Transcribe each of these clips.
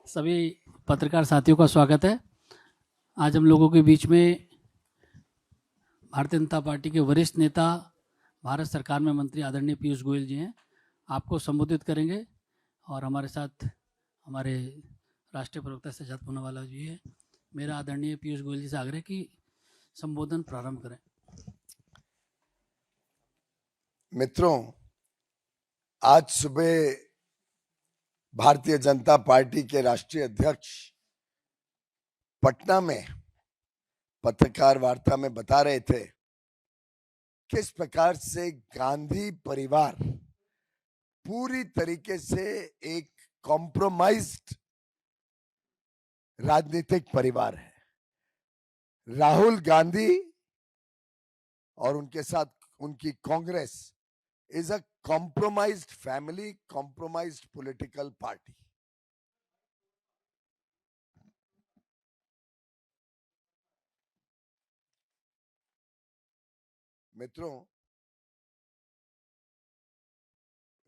सभी पत्रकार साथियों का स्वागत है। आज हम लोगों के बीच में भारतीय जनता पार्टी के वरिष्ठ नेता, भारत सरकार में मंत्री आदरणीय पीयूष गोयल जी हैं। आपको संबोधित करेंगे और हमारे साथ हमारे राष्ट्रीय प्रवक्ता सजात पूनावाला जी हैं। मेरा आदरणीय पीयूष गोयल जी से आग्रह कि संबोधन प्रारंभ करें। मित्रों, आज सुबह भारतीय जनता पार्टी के राष्ट्रीय अध्यक्ष पटना में पत्रकार वार्ता में बता रहे थे किस प्रकार से गांधी परिवार पूरी तरीके से एक कॉम्प्रोमाइज्ड राजनीतिक परिवार है। राहुल गांधी और उनके साथ उनकी Congress is a compromised family, compromised political party. मित्रों,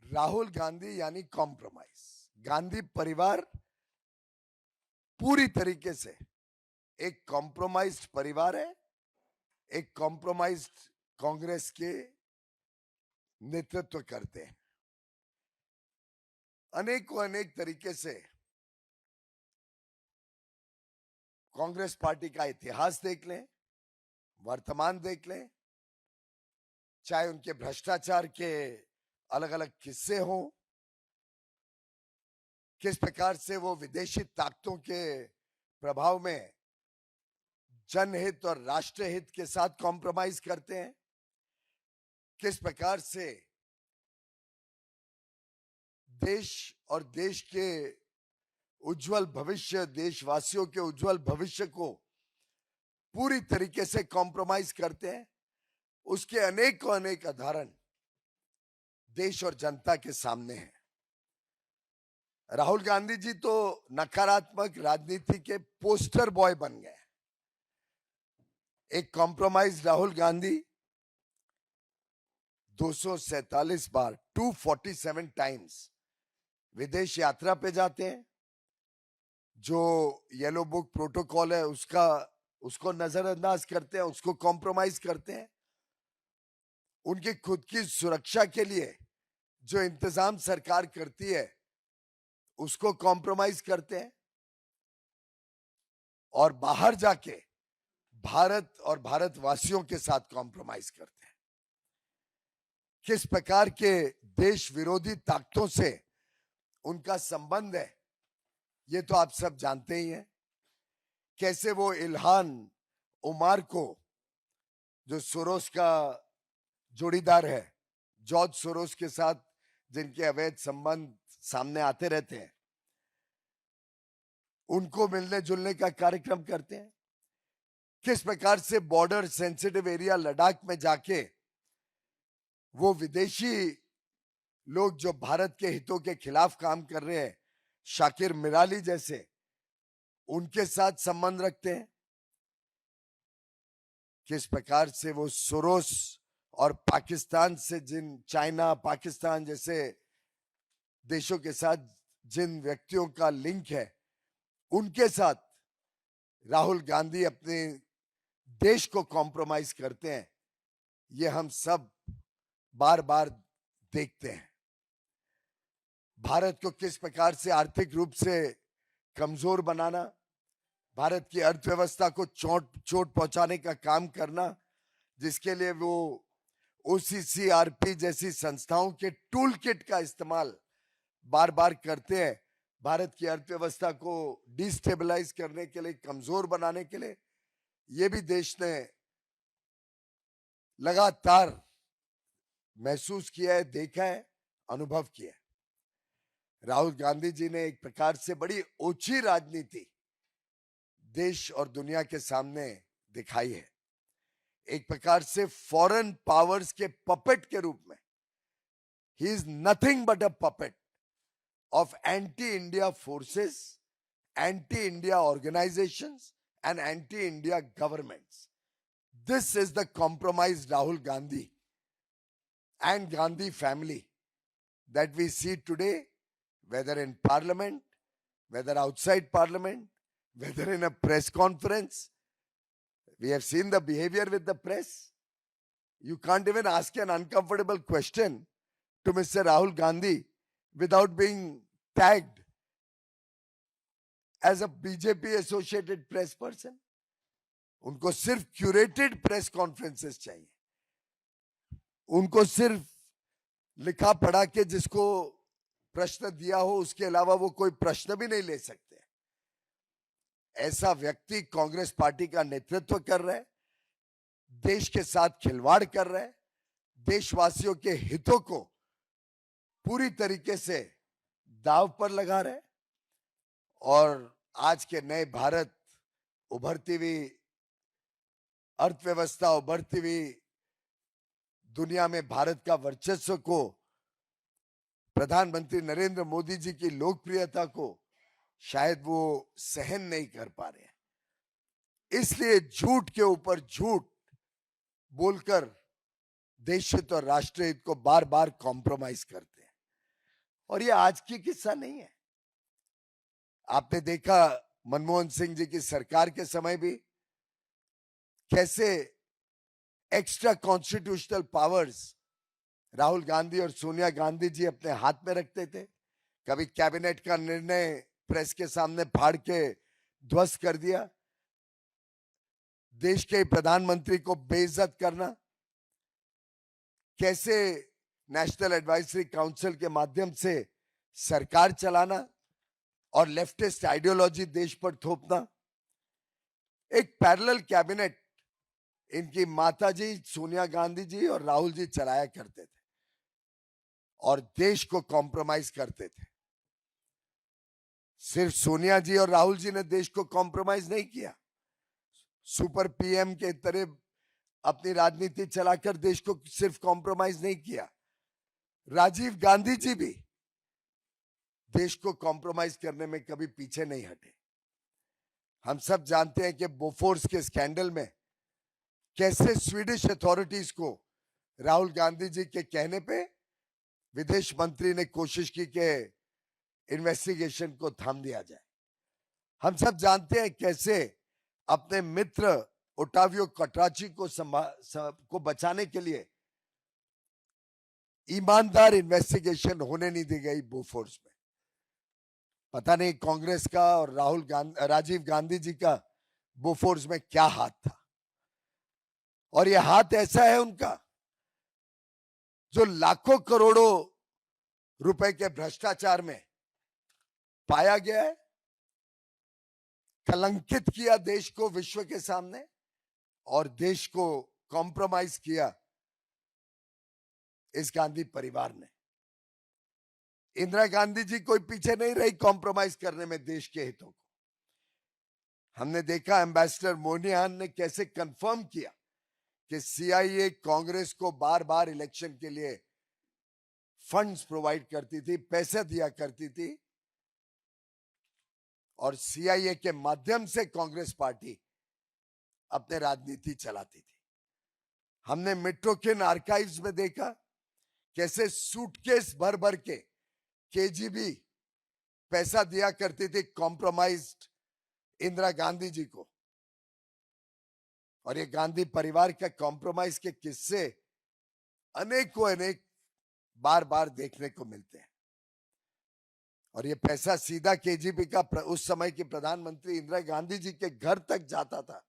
राहुल गांधी यानी कॉम्प्रोमाइज, गांधी परिवार पूरी तरीके से एक कॉम्प्रोमाइज्ड परिवार है, एक कॉम्प्रोमाइज्ड कांग्रेस के नेतृत्व करते हैं। अनेक तरीके से कांग्रेस पार्टी का इतिहास देख लें, वर्तमान देख लें, चाहे उनके भ्रष्टाचार के अलग अलग किस्से हों, किस प्रकार से वो विदेशी ताकतों के प्रभाव में जनहित और राष्ट्रहित के साथ कॉम्प्रोमाइज करते हैं, किस प्रकार से देश और देश के उज्जवल भविष्य, देशवासियों के उज्जवल भविष्य को पूरी तरीके से कॉम्प्रोमाइज करते हैं, उसके अनेक उदाहरण देश और जनता के सामने हैं। राहुल गांधी जी तो नकारात्मक राजनीति के पोस्टर बॉय बन गए। एक कॉम्प्रोमाइज राहुल गांधी 247 बार 247 टाइम्स विदेश यात्रा पे जाते हैं। जो येलो बुक प्रोटोकॉल है उसको नजरअंदाज करते हैं, उसको कॉम्प्रोमाइज करते हैं। उनकी खुद की सुरक्षा के लिए जो इंतजाम सरकार करती है उसको कॉम्प्रोमाइज करते हैं और बाहर जाके भारत और भारतवासियों के साथ कॉम्प्रोमाइज करते हैं। किस प्रकार के देश विरोधी ताकतों से उनका संबंध है ये तो आप सब जानते ही हैं। कैसे वो इल्हान उमार को, जो सोरोस का जोड़ीदार है, जॉर्ज सोरोस के साथ जिनके अवैध संबंध सामने आते रहते हैं, उनको मिलने जुलने का कार्यक्रम करते हैं। किस प्रकार से बॉर्डर सेंसिटिव एरिया लद्दाख में जाके वो विदेशी लोग जो भारत के हितों के खिलाफ काम कर रहे हैं, शाकिर मिराली जैसे, उनके साथ संबंध रखते हैं। किस प्रकार से वो सोरोस और पाकिस्तान से चाइना, पाकिस्तान जैसे देशों के साथ जिन व्यक्तियों का लिंक है, उनके साथ राहुल गांधी अपने देश को कॉम्प्रोमाइज करते हैं। ये हम सब बार बार देखते हैं। भारत को किस प्रकार से आर्थिक रूप से कमजोर बनाना, भारत की अर्थव्यवस्था को चोट पहुंचाने का काम करना, जिसके लिए वो OCCRP जैसी संस्थाओं के टूल किट का इस्तेमाल बार बार करते हैं, भारत की अर्थव्यवस्था को डिस्टेबलाइज करने के लिए, कमजोर बनाने के लिए। ये भी देश ने लगातार महसूस किया है, देखा है, अनुभव किया है। राहुल गांधी जी ने एक प्रकार से बड़ी ओछी राजनीति देश और दुनिया के सामने दिखाई है। एक प्रकार से फॉरेन पावर्स के पपेट के रूप में he is nothing but a puppet of anti-India forces, anti-India organizations and anti-India governments. This is the compromised Rahul Gandhi and Gandhi family that we see today, whether in parliament, whether outside parliament, whether in a press conference. We have seen the behavior with the press. You can't even ask an uncomfortable question to Mr. Rahul Gandhi without being tagged as a BJP associated press person. उनको सिर्फ curated press conferences चाहिए, उनको सिर्फ लिखा पढ़ा के जिसको प्रश्न दिया हो उसके अलावा वो कोई प्रश्न भी नहीं ले सकते। ऐसा व्यक्ति कांग्रेस पार्टी का नेतृत्व कर रहा है, देश के साथ खिलवाड़ कर रहा है, देशवासियों के हितों को पूरी तरीके से दांव पर लगा रहा है। और आज के नए भारत, उभरती हुई अर्थव्यवस्था, उभरती हुई दुनिया में भारत का वर्चस्व को, प्रधानमंत्री नरेंद्र मोदी जी की लोकप्रियता को शायद वो सहन नहीं कर पा रहे हैं। इसलिए झूठ के ऊपर झूठ बोलकर देश हित और राष्ट्र हित को बार बार कॉम्प्रोमाइज करते हैं। और ये आज की किस्सा नहीं है। आपने देखा मनमोहन सिंह जी की सरकार के समय भी कैसे extra constitutional powers Rahul Gandhi और सोनिया गांधी जी अपने हाथ में रखते थे। कभी कैबिनेट का निर्णय प्रेस के सामने फाड़ के ध्वस्त कर दिया, देश के प्रधानमंत्री को बेइज्जत करना, कैसे नेशनल एडवाइजरी काउंसिल के माध्यम से सरकार चलाना और लेफ्टिस्ट आइडियोलॉजी देश पर थोपना। एक पैरेलल कैबिनेट इनकी माताजी सोनिया गांधी जी और राहुल जी चलाया करते थे और देश को कॉम्प्रोमाइज करते थे। सिर्फ सोनिया जी और राहुल जी ने देश को कॉम्प्रोमाइज नहीं किया, सुपर पीएम के तरह अपनी राजनीति चलाकर देश को सिर्फ कॉम्प्रोमाइज नहीं किया, राजीव गांधी जी भी देश को कॉम्प्रोमाइज करने में कभी पीछे नहीं हटे। हम सब जानते हैं कि बोफोर्स के स्कैंडल में कैसे स्वीडिश अथॉरिटीज को राहुल गांधी जी के कहने पे विदेश मंत्री ने कोशिश की कि इन्वेस्टिगेशन को थाम दिया जाए। हम सब जानते हैं कैसे अपने मित्र ओटावियो कटराची को बचाने के लिए ईमानदार इन्वेस्टिगेशन होने नहीं दी गई बोफोर्स में। पता नहीं कांग्रेस का और राजीव गांधी जी का बोफोर्स में क्या हाथ था। और यह हाथ ऐसा है उनका जो लाखों करोड़ों रुपए के भ्रष्टाचार में पाया गया है, कलंकित किया देश को विश्व के सामने और देश को कॉम्प्रोमाइज किया इस गांधी परिवार ने। इंदिरा गांधी जी कोई पीछे नहीं रही कॉम्प्रोमाइज करने में देश के हितों को। हमने देखा एम्बेसडर मोनियान ने कैसे कंफर्म किया कि सीआईए कांग्रेस को बार बार इलेक्शन के लिए फंड्स प्रोवाइड करती थी, पैसे दिया करती थी और सीआईए के माध्यम से कांग्रेस पार्टी अपने राजनीति चलाती थी। हमने मेट्रोकिन आर्काइव्स में देखा कैसे सूटकेस भर भर के केजीबी पैसा दिया करती थी कॉम्प्रोमाइज्ड इंदिरा गांधी जी को। और ये गांधी परिवार का कॉम्प्रोमाइज के किस्से अनेकों अनेक बार बार देखने को मिलते हैं। और ये पैसा सीधा केजीबी का उस समय की प्रधानमंत्री इंदिरा गांधी जी के घर तक जाता था।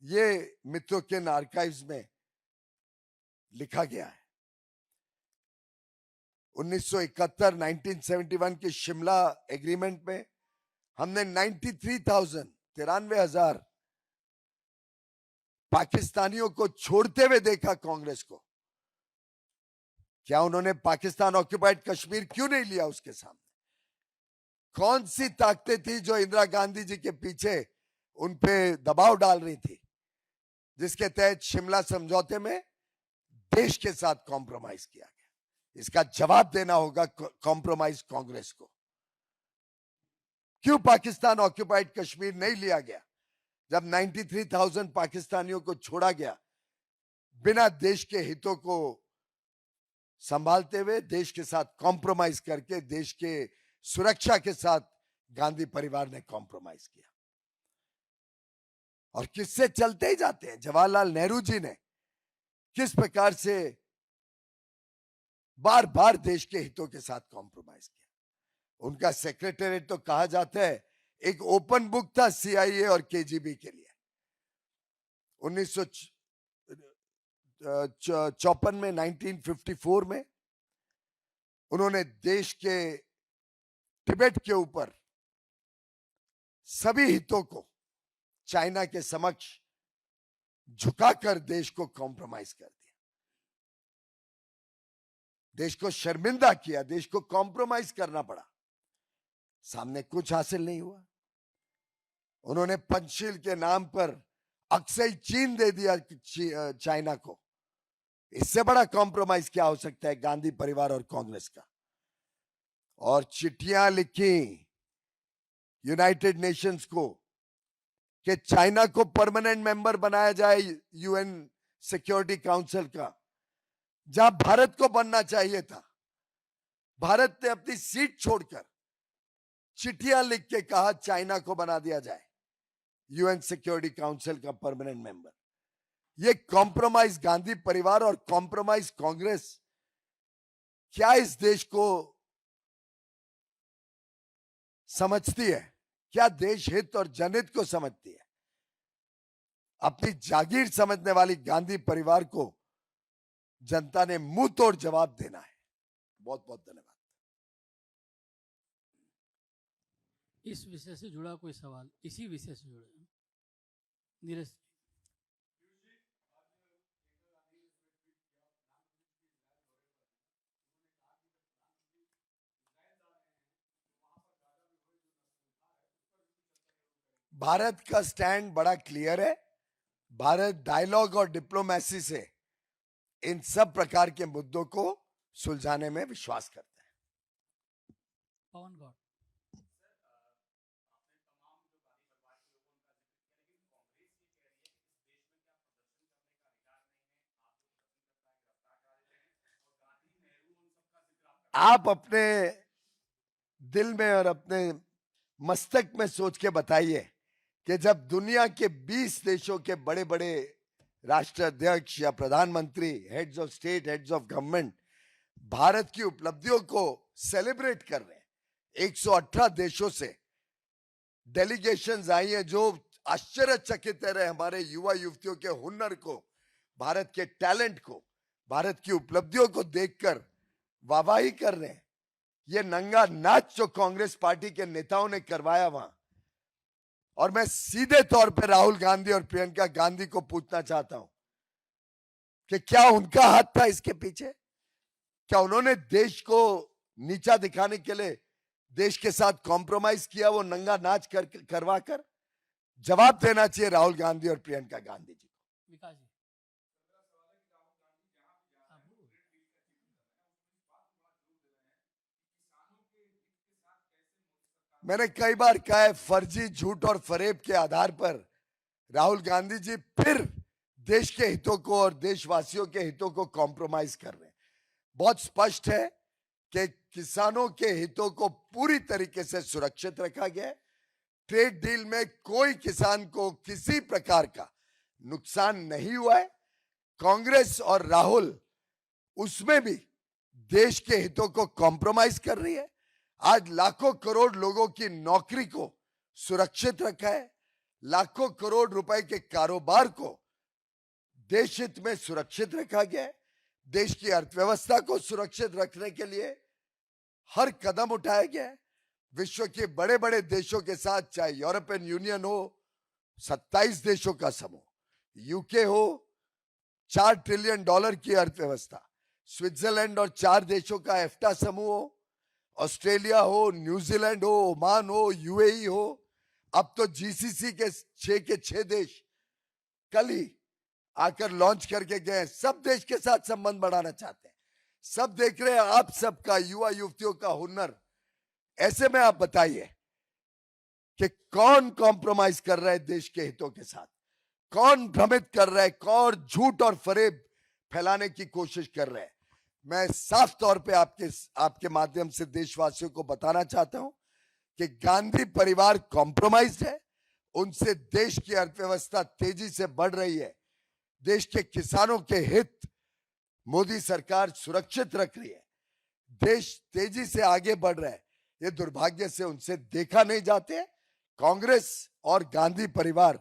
ये मित्रोकिन आर्काइव्स में लिखा गया है। 1971 के शिमला एग्रीमेंट में हमने 93,000 पाकिस्तानियों को छोड़ते हुए देखा कांग्रेस को। क्या उन्होंने पाकिस्तान ऑक्युपाइड कश्मीर क्यों नहीं लिया उसके सामने? कौन सी ताकतें थी जो इंदिरा गांधी जी के पीछे उन पे दबाव डाल रही थी, जिसके तहत शिमला समझौते में देश के साथ कॉम्प्रोमाइज किया गया? इसका जवाब देना होगा कॉम्प्रोमाइज कांग्रेस को। क्यों पाकिस्तान ऑक्युपाइड कश्मीर नहीं लिया गया जब 93,000 पाकिस्तानियों को छोड़ा गया, बिना देश के हितों को संभालते हुए, देश के साथ कॉम्प्रोमाइज करके, देश के सुरक्षा के साथ गांधी परिवार ने कॉम्प्रोमाइज किया और किससे चलते ही जाते हैं। जवाहरलाल नेहरू जी ने किस प्रकार से बार बार देश के हितों के साथ कॉम्प्रोमाइज किया। उनका सेक्रेटेरिएट तो कहा जाता है एक ओपन बुक था सीआईए और केजीबी के लिए। 1954 में 1954 में उन्होंने देश के तिब्बत के ऊपर सभी हितों को चाइना के समक्ष झुकाकर देश को कॉम्प्रोमाइज कर दिया, देश को शर्मिंदा किया, देश को कॉम्प्रोमाइज करना पड़ा। सामने कुछ हासिल नहीं हुआ। उन्होंने पंचशील के नाम पर अक्सई चीन दे दिया चाइना को। इससे बड़ा कॉम्प्रोमाइज क्या हो सकता है गांधी परिवार और कांग्रेस का। और चिट्ठियां लिखी यूनाइटेड नेशंस को कि चाइना को परमानेंट मेंबर बनाया जाए यूएन सिक्योरिटी काउंसिल का, जहां भारत को बनना चाहिए था। भारत ने अपनी सीट छोड़कर चिट्ठियां लिख के कहा चाइना को बना दिया जाए यूएन सिक्योरिटी काउंसिल का परमानेंट मेंबर। ये कॉम्प्रोमाइज गांधी परिवार और कॉम्प्रोमाइज कांग्रेस क्या इस देश को समझती है? क्या देश हित और जनहित को समझती है? अपनी जागीर समझने वाली गांधी परिवार को जनता ने मुंह तोड़ जवाब देना है। बहुत बहुत धन्यवाद। इस विषय से जुड़ा कोई सवाल, इसी विषय से जुड़ा नीरज। भारत का स्टैंड बड़ा क्लियर है। भारत डायलॉग और डिप्लोमेसी से इन सब प्रकार के मुद्दों को सुलझाने में विश्वास करता है। पवन गौड़। आप अपने दिल में और अपने मस्तक में सोच के बताइए कि जब दुनिया के 20 देशों के बड़े बड़े राष्ट्राध्यक्ष या प्रधानमंत्री, heads of state, heads of government Bharat की उपलब्धियों को सेलिब्रेट कर रहे हैं। 118 देशों से डेलीगेशंस आई हैं जो आश्चर्यचकित रहे हमारे युवा युवतियों के हुनर को, भारत के टैलेंट को, भारत की उपलब्धियों को देखकर वाहवाही कर रहे हैं। ये नंगा नाच जो कांग्रेस पार्टी के नेताओं ने करवाया वहां, और मैं सीधे तौर पे राहुल गांधी और प्रियंका गांधी को पूछना चाहता हूं कि क्या उनका हाथ था इसके पीछे? क्या उन्होंने देश को नीचा दिखाने के लिए देश के साथ कॉम्प्रोमाइज किया वो नंगा नाच करवा कर? जवाब देना चाहिए राहुल गांधी और प्रियंका गांधी जी को। विकास जी, मैंने कई बार कहा है, फर्जी, झूठ और फरेब के आधार पर राहुल गांधी जी फिर देश के हितों को और देशवासियों के हितों को कॉम्प्रोमाइज कर रहे हैं। बहुत स्पष्ट है कि किसानों के हितों को पूरी तरीके से सुरक्षित रखा गया है। ट्रेड डील में कोई किसान को किसी प्रकार का नुकसान नहीं हुआ है। कांग्रेस और राहुल उसमें भी देश के हितों को कॉम्प्रोमाइज कर रही है। आज लाखों करोड़ लोगों की नौकरी को सुरक्षित रखा है। लाखों करोड़ रुपए के कारोबार को देश हित में सुरक्षित रखा गया है। देश की अर्थव्यवस्था को सुरक्षित रखने के लिए हर कदम उठाया गया है। विश्व के बड़े बड़े देशों के साथ, चाहे यूरोपियन यूनियन हो 27 देशों का समूह, यूके हो 4 ट्रिलियन डॉलर की अर्थव्यवस्था, स्विट्जरलैंड और 4 देशों का एफ्टा समूह हो, ऑस्ट्रेलिया हो, न्यूजीलैंड हो, ओमान हो, यूएई हो, अब तो जीसीसी के 6 के 6 देश कल ही आकर लॉन्च करके गए। सब देश के साथ संबंध बढ़ाना चाहते हैं। सब देख रहे हैं आप सबका, युवा युवतियों का हुनर। ऐसे में आप बताइए कि कौन कॉम्प्रोमाइज कर रहा है देश के हितों के साथ, कौन भ्रमित कर रहा है, कौन झूठ और फरेब फैलाने की कोशिश कर रहे हैं। मैं साफ तौर पे आपके माध्यम से देशवासियों को बताना चाहता हूं कि गांधी परिवार कॉम्प्रोमाइज्ड है, उनसे देश की अर्थव्यवस्था तेजी से बढ़ रही है, देश के किसानों के हित मोदी सरकार सुरक्षित रख रही है, देश तेजी से आगे बढ़ रहा है, ये दुर्भाग्य से उनसे देखा नहीं जाते। कांग्रेस और गांधी परिवार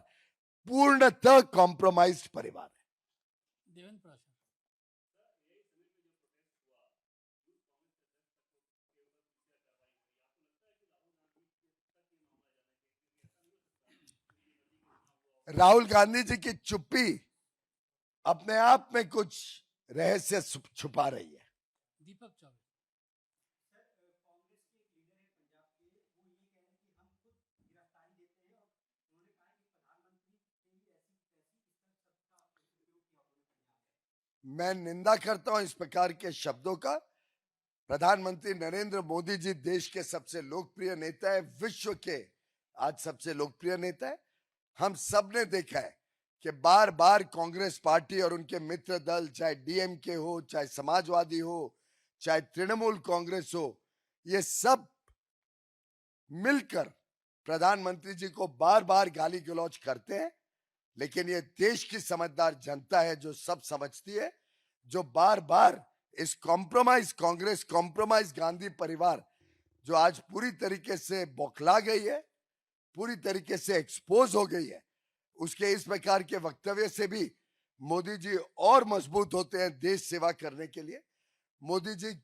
पूर्णतः कॉम्प्रोमाइज्ड परिवार है। देवेंद्र प्रसाद राहुल गांधी जी की चुप्पी अपने आप में कुछ रहस्य छुपा रही है। दीपक चौबे मैं निंदा करता हूं इस प्रकार के शब्दों का। प्रधानमंत्री नरेंद्र मोदी जी देश के सबसे लोकप्रिय नेता है, विश्व के आज सबसे लोकप्रिय नेता है। हम सब ने देखा है कि बार बार कांग्रेस पार्टी और उनके मित्र दल, चाहे डीएमके हो, चाहे समाजवादी हो, चाहे तृणमूल कांग्रेस हो, ये सब मिलकर प्रधानमंत्री जी को बार बार गाली गलौज करते हैं। लेकिन ये देश की समझदार जनता है जो सब समझती है, जो बार बार इस कॉम्प्रोमाइज कांग्रेस, कॉम्प्रोमाइज गांधी परिवार जो आज पूरी तरीके से बौखला गई है, पूरी तरीके से एक्सपोज हो गई है, उसके इस प्रकार के वक्तव्य से भी मोदी जी और मजबूत होते हैं देश सेवा करने के लिए। मोदी जी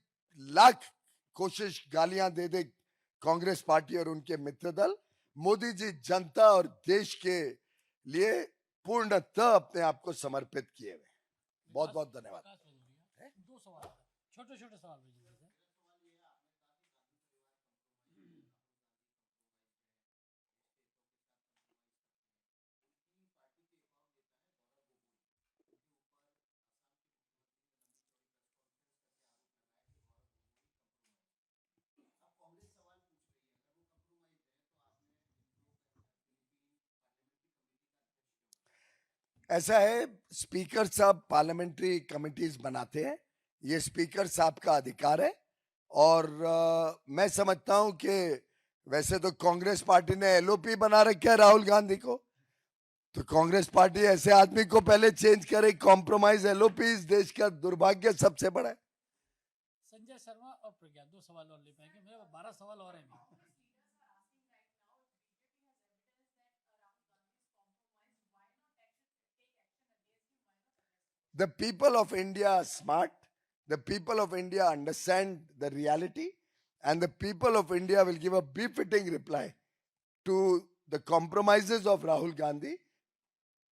लाख कोशिश गालियां दे दे कांग्रेस पार्टी और उनके मित्र दल, मोदी जी जनता और देश के लिए पूर्णतः अपने आप को समर्पित किए हुए। बहुत बहुत धन्यवाद। दो सवाल छोटे छोटे सवाल भेजिए। ऐसा है, स्पीकर साहब पार्लियामेंट्री कमिटीज बनाते हैं, ये स्पीकर साहब का अधिकार है। और मैं समझता हूं कि वैसे तो कांग्रेस पार्टी ने एलओपी बना रखा है राहुल गांधी को, तो कांग्रेस पार्टी ऐसे आदमी को पहले चेंज करे। कॉम्प्रोमाइज एलओपी इस देश का दुर्भाग्य सबसे बड़ा है। संजय शर्मा और प्रज्ञा, दो सवाल और ले पाएंगे, मेरे 12 सवाल और हैं। The people of India are smart. The people of India understand the reality, and the people of India will give a befitting reply to the compromises of Rahul Gandhi,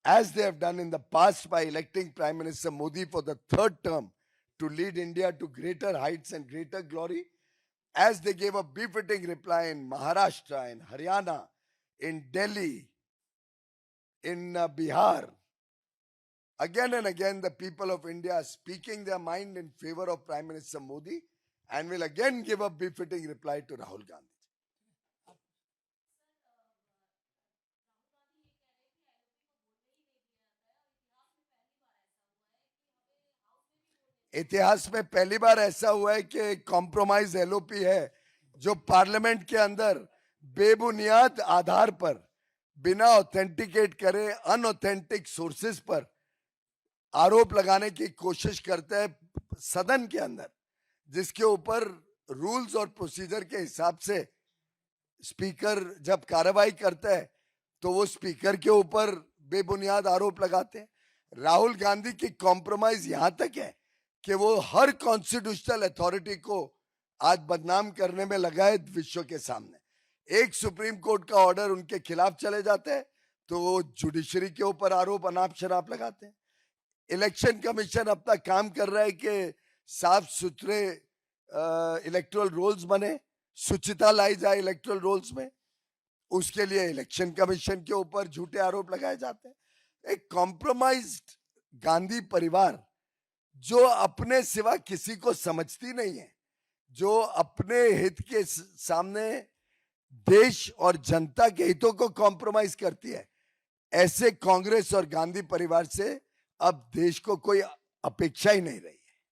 as they have done in the past by electing Prime Minister Modi for the third term to lead India to greater heights and greater glory, as they gave a befitting reply in Maharashtra, in Haryana, in Delhi, in Bihar. Again and again, the people of India are speaking their mind in favor of Prime Minister Modi and will again give a befitting reply to Rahul Gandhi. इतिहास में पहली बार ऐसा हुआ है कि compromise LOP है जो parliament के अंदर बेबुनियाद आधार पर, बिना ऑथेंटिकेट करे, अनऑथेंटिक सोर्सेस पर आरोप लगाने की कोशिश करता है सदन के अंदर, जिसके ऊपर रूल्स और प्रोसीजर के हिसाब से स्पीकर जब कार्रवाई करता है तो वो स्पीकर के ऊपर बेबुनियाद आरोप लगाते हैं। राहुल गांधी की कॉम्प्रोमाइज यहां तक है कि वो हर कॉन्स्टिट्यूशनल अथॉरिटी को आज बदनाम करने में लगा है विश्व के सामने। एक सुप्रीम कोर्ट का ऑर्डर उनके खिलाफ चले जाते हैं तो वो जुडिशरी के ऊपर आरोप अनाप शनाप लगाते हैं। इलेक्शन कमीशन अपना काम कर रहा है कि साफ सुथरे इलेक्टोरल रोल्स बने, शुचिता लाई जाए इलेक्टोरल रोल्स में, उसके लिए इलेक्शन कमीशन के ऊपर झूठे आरोप लगाए जाते हैं। एक कॉम्प्रोमाइज्ड गांधी परिवार जो अपने सिवा किसी को समझती नहीं है, जो अपने हित के सामने देश और जनता के हितों को कॉम्प्रोमाइज करती है, ऐसे कांग्रेस और गांधी परिवार से अब देश को कोई अपेक्षा ही नहीं रही।